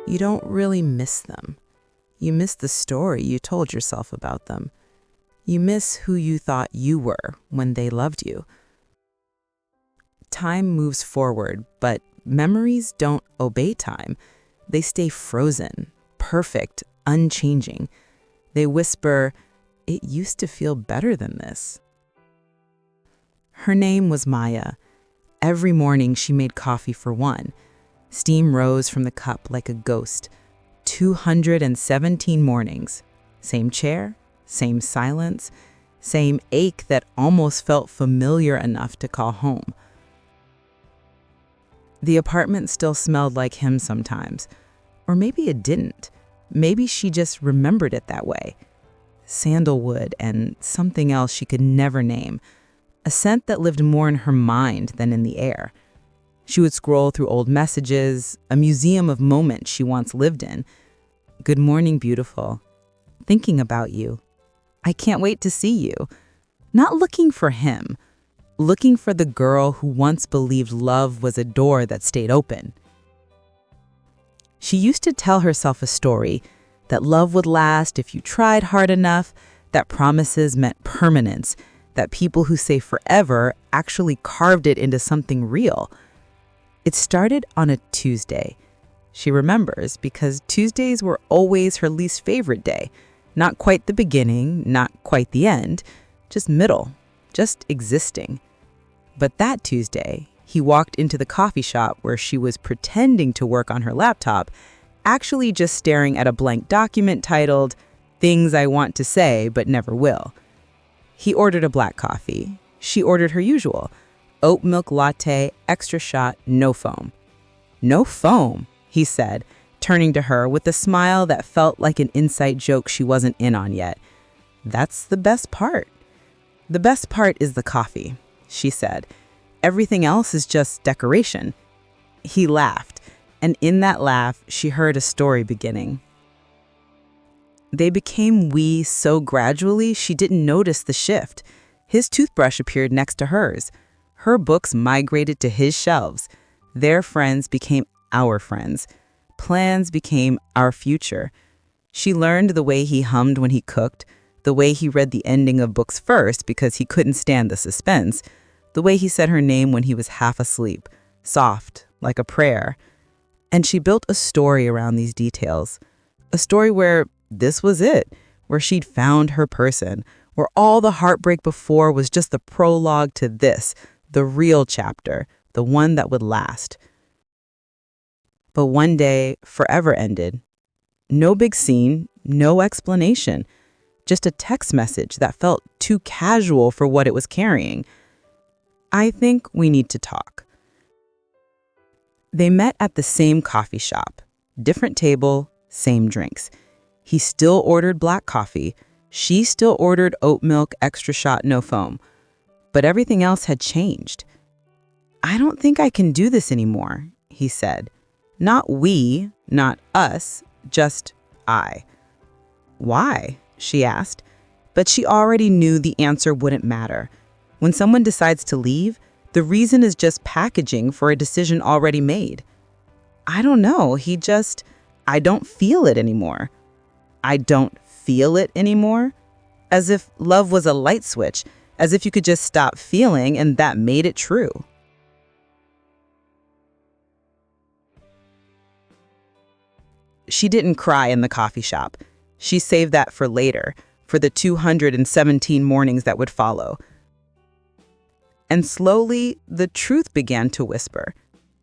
You don't really miss them. You miss the story you told yourself about them. You miss who you thought you were when they loved you. Time moves forward, but memories don't obey time. They stay frozen, perfect, unchanging. They whisper, "It used to feel better than this." Her name was Maya. Every morning she made coffee for one. Steam rose from the cup like a ghost. 217 mornings. Same chair, same silence, same ache that almost felt familiar enough to call home. The apartment still smelled like him sometimes. Or maybe it didn't. Maybe she just remembered it that way. Sandalwood and something else she could never name. A scent that lived more in her mind than in the air. She would scroll through old messages, a museum of moments she once lived in. "Good morning, beautiful. Thinking about you. I can't wait to see you." Not looking for him, looking for the girl who once believed love was a door that stayed open. She used to tell herself a story that love would last if you tried hard enough, that promises meant permanence, that people who say forever actually carved it into something real. It started on a Tuesday. She remembers because Tuesdays were always her least favorite day. Not quite the beginning, not quite the end, just middle, just existing. But that Tuesday, he walked into the coffee shop where she was pretending to work on her laptop, actually just staring at a blank document titled, "Things I Want to Say But Never Will." He ordered a black coffee. She ordered her usual, oat milk latte, extra shot, no foam. "No foam," he said, turning to her with a smile that felt like an inside joke she wasn't in on yet. "That's the best part." "The best part is the coffee," she said. "Everything else is just decoration." He laughed, and in that laugh, she heard a story beginning. They became we so gradually she didn't notice the shift. His toothbrush appeared next to hers. Her books migrated to his shelves. Their friends became our friends. Plans became our future. She learned the way he hummed when he cooked, the way he read the ending of books first because he couldn't stand the suspense, the way he said her name when he was half asleep, soft, like a prayer. And she built a story around these details. A story where this was it, where she'd found her person, where all the heartbreak before was just the prologue to this, the real chapter, the one that would last. But one day, forever ended. No big scene, no explanation, just a text message that felt too casual for what it was carrying. "I think we need to talk." They met at the same coffee shop, different table, same drinks. He still ordered black coffee. She still ordered oat milk, extra shot, no foam. But everything else had changed. "I don't think I can do this anymore," he said. Not we, not us, just I. "Why?" she asked. But she already knew the answer wouldn't matter. When someone decides to leave, the reason is just packaging for a decision already made. "I don't know, I don't feel it anymore." I don't feel it anymore? As if love was a light switch, as if you could just stop feeling and that made it true. She didn't cry in the coffee shop. She saved that for later, for the 217 mornings that would follow. And slowly, the truth began to whisper.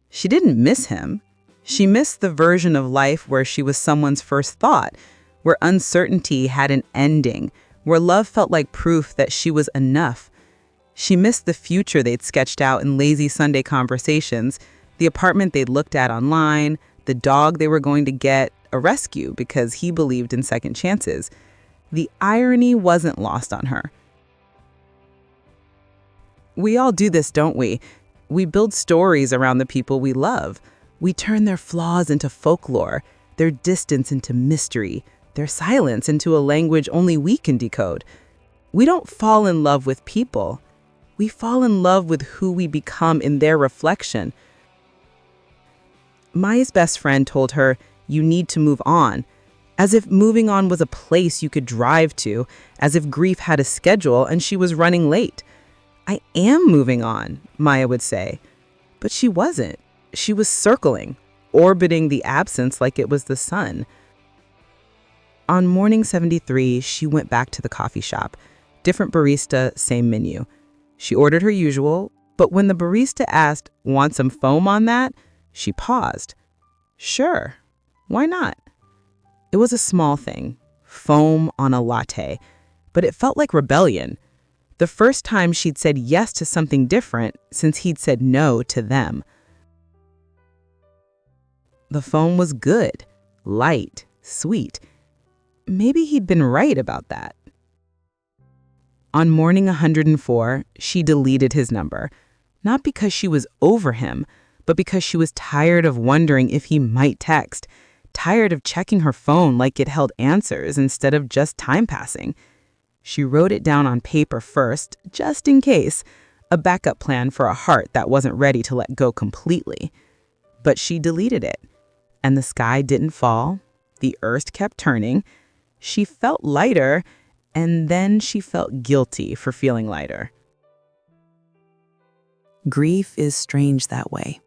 She didn't miss him. She missed the version of life where she was someone's first thought, where uncertainty had an ending, where love felt like proof that she was enough. She missed the future they'd sketched out in lazy Sunday conversations, the apartment they'd looked at online, the dog they were going to get, a rescue because he believed in second chances. The irony wasn't lost on her. We all do this, don't we? We build stories around the people we love. We turn their flaws into folklore, their distance into mystery, their silence into a language only we can decode. We don't fall in love with people. We fall in love with who we become in their reflection. Maya's best friend told her, You need to move on. As if moving on was a place you could drive to, as if grief had a schedule and she was running late. I am moving on, Maya would say. But she wasn't. She was circling, orbiting the absence like it was the sun. On morning 73, she went back to the coffee shop. Different barista, same menu. She ordered her usual, but when the barista asked, "Want some foam on that?" she paused. Sure, why not? It was a small thing, foam on a latte, but it felt like rebellion. The first time she'd said yes to something different since he'd said no to them. The foam was good, light, sweet. Maybe he'd been right about that. On morning 104, she deleted his number, not because she was over him, but because she was tired of wondering if he might text, tired of checking her phone like it held answers instead of just time passing. She wrote it down on paper first, just in case, a backup plan for a heart that wasn't ready to let go completely. But she deleted it, and the sky didn't fall, the earth kept turning. She felt lighter, and then she felt guilty for feeling lighter. Grief is strange that way.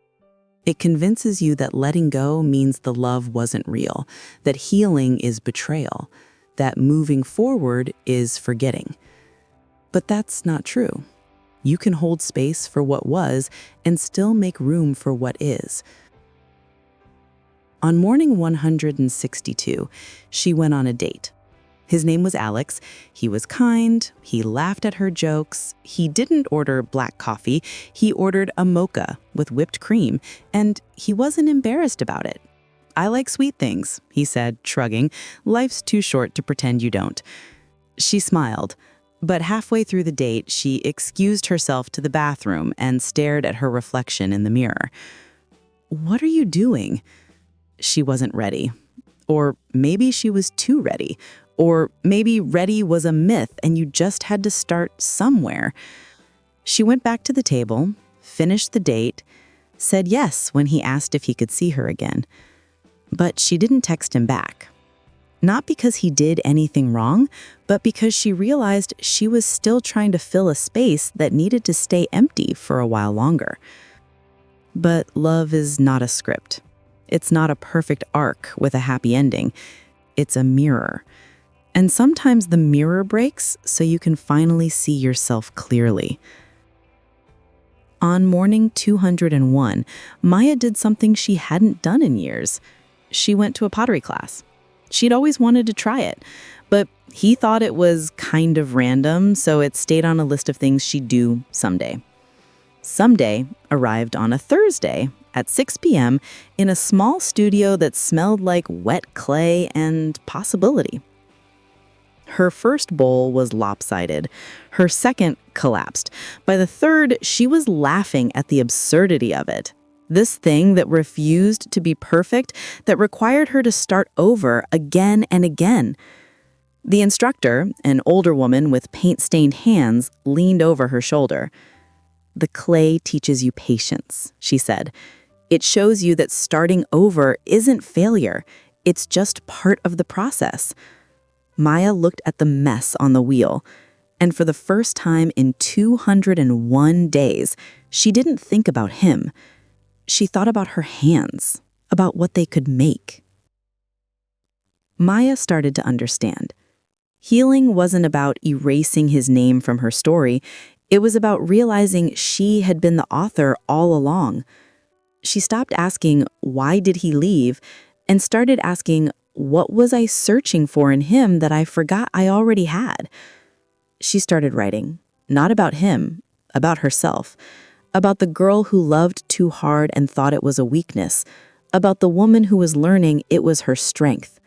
It convinces you that letting go means the love wasn't real, that healing is betrayal, that moving forward is forgetting. But that's not true. You can hold space for what was and still make room for what is. On morning 162, she went on a date. His name was Alex. He was kind. He laughed at her jokes. He didn't order black coffee. He ordered a mocha with whipped cream, and he wasn't embarrassed about it. "I like sweet things," he said, shrugging. "Life's too short to pretend you don't." She smiled, but halfway through the date, she excused herself to the bathroom and stared at her reflection in the mirror. "What are you doing?" She wasn't ready. Or maybe she was too ready. Or maybe ready was a myth and you just had to start somewhere. She went back to the table, finished the date, said yes when he asked if he could see her again. But she didn't text him back. Not because he did anything wrong, but because she realized she was still trying to fill a space that needed to stay empty for a while longer. But love is not a script. It's not a perfect arc with a happy ending. It's a mirror. And sometimes the mirror breaks so you can finally see yourself clearly. On morning 201, Maya did something she hadn't done in years. She went to a pottery class. She'd always wanted to try it, but he thought it was kind of random, so it stayed on a list of things she'd do someday. Someday arrived on a Thursday at 6 p.m. in a small studio that smelled like wet clay and possibility. Her first bowl was lopsided. Her second collapsed. By the third, she was laughing at the absurdity of it. This thing that refused to be perfect, that required her to start over again and again. The instructor, an older woman with paint-stained hands, leaned over her shoulder. "The clay teaches you patience," she said. "It shows you that starting over isn't failure. It's just part of the process." Maya looked at the mess on the wheel, and for the first time in 201 days, she didn't think about him. She thought about her hands, about what they could make. Maya started to understand. Healing wasn't about erasing his name from her story. It was about realizing she had been the author all along. She stopped asking, "Why did he leave?" and started asking, "What was I searching for in him that I forgot I already had?" She started writing, not about him, about herself, about the girl who loved too hard and thought it was a weakness, about the woman who was learning it was her strength.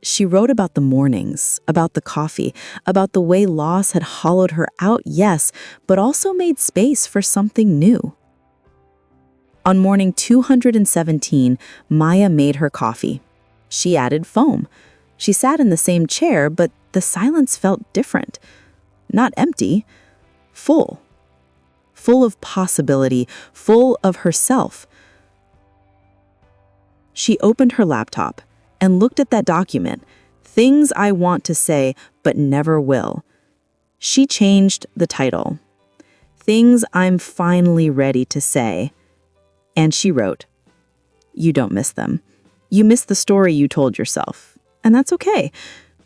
She wrote about the mornings, about the coffee, about the way loss had hollowed her out, yes, but also made space for something new. On morning 217, Maya made her coffee. She added foam. She sat in the same chair, but the silence felt different. Not empty, full. Full of possibility, full of herself. She opened her laptop and looked at that document, Things I Want to Say But Never Will. She changed the title, Things I'm Finally Ready to Say. And she wrote, You don't miss them. You miss the story you told yourself. And that's okay.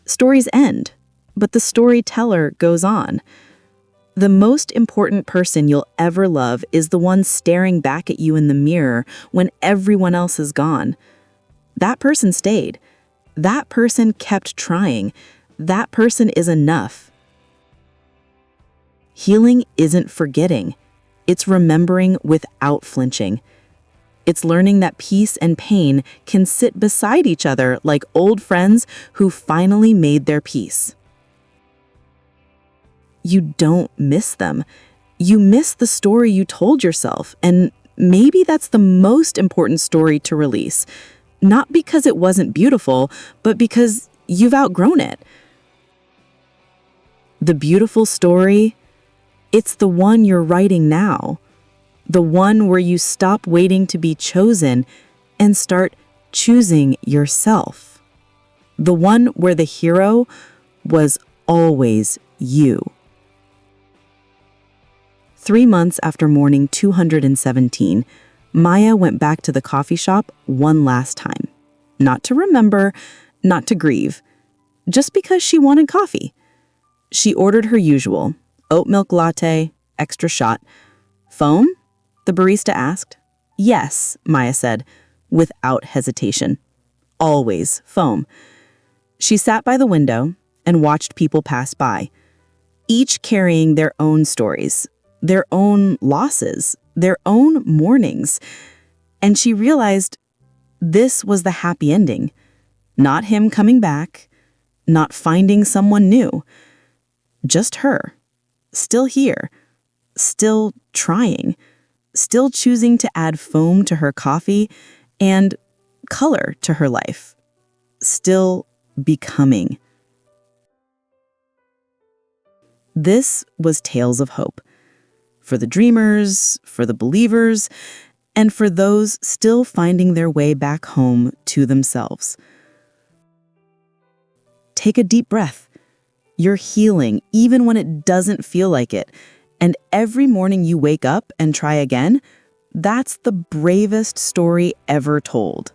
Stories end, but the storyteller goes on. The most important person you'll ever love is the one staring back at you in the mirror when everyone else is gone. That person stayed. That person kept trying. That person is enough. Healing isn't forgetting. It's remembering without flinching. It's learning that peace and pain can sit beside each other like old friends who finally made their peace. You don't miss them. You miss the story you told yourself, and maybe that's the most important story to release. Not because it wasn't beautiful, but because you've outgrown it. The beautiful story, it's the one you're writing now. The one where you stop waiting to be chosen and start choosing yourself. The one where the hero was always you. 3 months after mourning 217, Maya went back to the coffee shop one last time. Not to remember, not to grieve, just because she wanted coffee. She ordered her usual, oat milk latte, extra shot. Foam? The barista asked. Yes, Maya said, without hesitation. Always foam. She sat by the window and watched people pass by, each carrying their own stories, their own losses, their own mournings. And she realized this was the happy ending. Not him coming back, not finding someone new. Just her, still here, still trying, still choosing to add foam to her coffee and color to her life, still becoming. This was Tales of Hope. For the dreamers, for the believers, and for those still finding their way back home to themselves. Take a deep breath. You're healing even when it doesn't feel like it. And every morning you wake up and try again, that's the bravest story ever told.